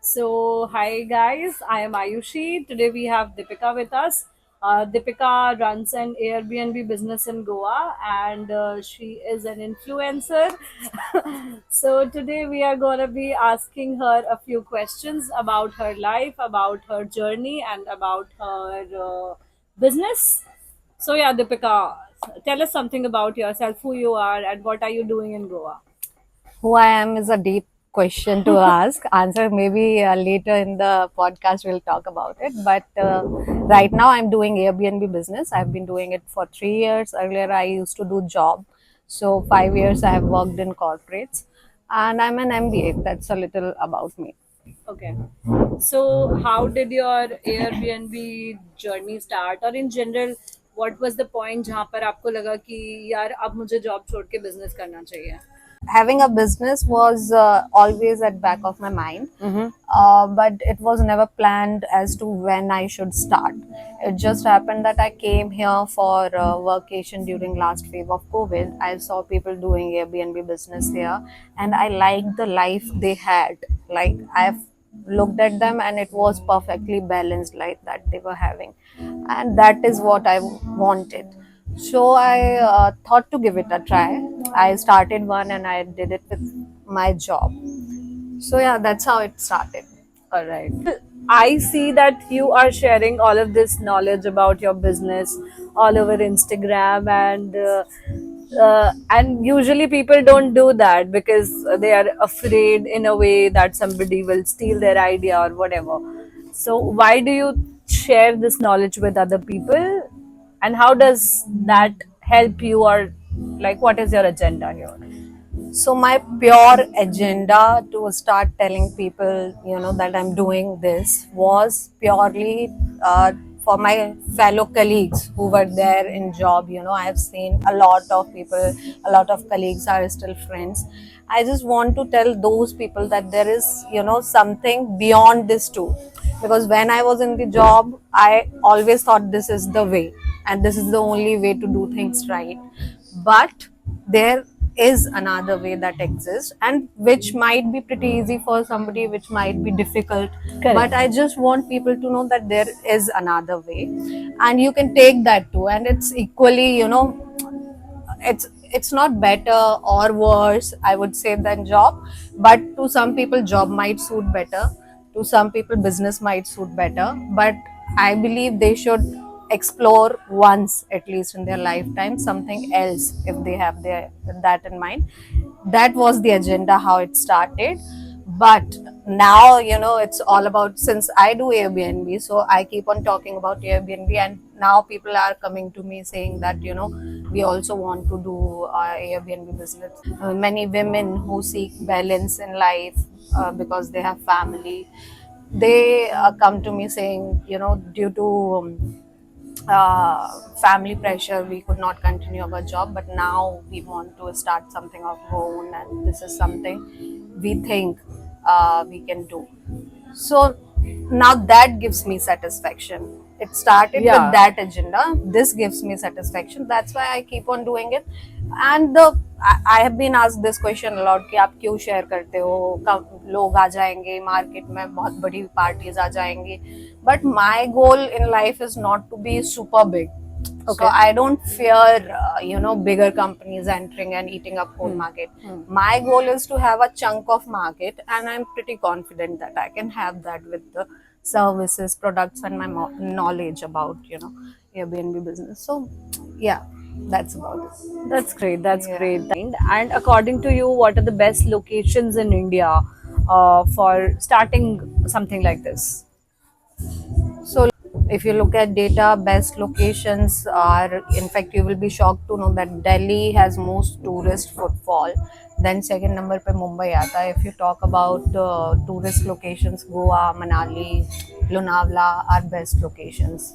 Hi guys, I am Ayushi. Today we have Deepika with us. Deepika runs an Airbnb business in Goa and she is an influencer. So today we are going to be asking her a few questions about her life, about her journey, and about her business. Deepika, tell us something about yourself, who you are, and what are you doing in Goa? Who I am is a deep question to ask. Answer maybe later in the podcast we'll talk about it. But right now I'm doing Airbnb business. I've been doing it for 3 years. Earlier I used to do job. So 5 years I have worked in corporates, and I'm an MBA. That's a little about me. Okay. So, how did your Airbnb journey start, or in general, what was the point जहाँ पर आपको लगा कि यार अब मुझे job छोड़ के बिजनेस करना चाहिए? Having a business was always at back of my mind, but it was never planned as to when I should start. It just happened that I came here for vacation during last wave of COVID. I saw people doing Airbnb business here, and I liked the life they had. Like, I've looked at them, and it was perfectly balanced like that they were having, and that is what I wanted. So I thought to give it a try. I started one and I did it with my job. So yeah, that's how it started. All right. I see that you are sharing all of this knowledge about your business all over Instagram, and usually people don't do that because they are afraid in a way that somebody will steal their idea or whatever. So why do you share this knowledge with other people, and how does that help you, or like what is your agenda here? So my pure agenda to start telling people, that I'm doing this was purely for my fellow colleagues who were there in job. I have seen a lot of people, a lot of colleagues are still friends. I just want to tell those people that there is, something beyond this too. Because when I was in the job, I always thought this is the way and this is the only way to do things right. But there is another way that exists, and which might be pretty easy for somebody, which might be difficult. Correct. But I just want people to know that there is another way, and you can take that too, and it's equally, it's not better or worse, I would say, than job. But to some people job might suit better, to some people business might suit better, but I believe they should explore once at least in their lifetime something else if they have that in mind. That was the agenda how it started. But now, it's all about, since I do Airbnb, so I keep on talking about Airbnb, and now people are coming to me saying that, we also want to do Airbnb business. Many women who seek balance in life because they have family, they come to me saying, due to family pressure, we could not continue our job, but now we want to start something of our own, and this is something we think we can do. So now that gives me satisfaction. It started with Yeah. that agenda. This gives me satisfaction. That's why I keep on doing it. And I have been asked this question a lot कि आप क्यों share करते हो, कब लोग आ जाएंगे market में, बहुत बड़ी पार्टीज आ जाएंगी. But my goal in life is not to be super big. So Okay. I don't fear, bigger companies entering and eating up whole market. My goal is to have a chunk of market, and I'm pretty confident that I can have that with the services, products, and my knowledge about, Airbnb business. So, yeah, that's about it. That's great. That's Yeah. great. And according to you, what are the best locations in India for starting something like this? So, if you look at data, best locations are, in fact, you will be shocked to know that Delhi has most tourist footfall. Then second number पे Mumbai आता है. If you talk about tourist locations, Goa, Manali, Lonavala are best locations.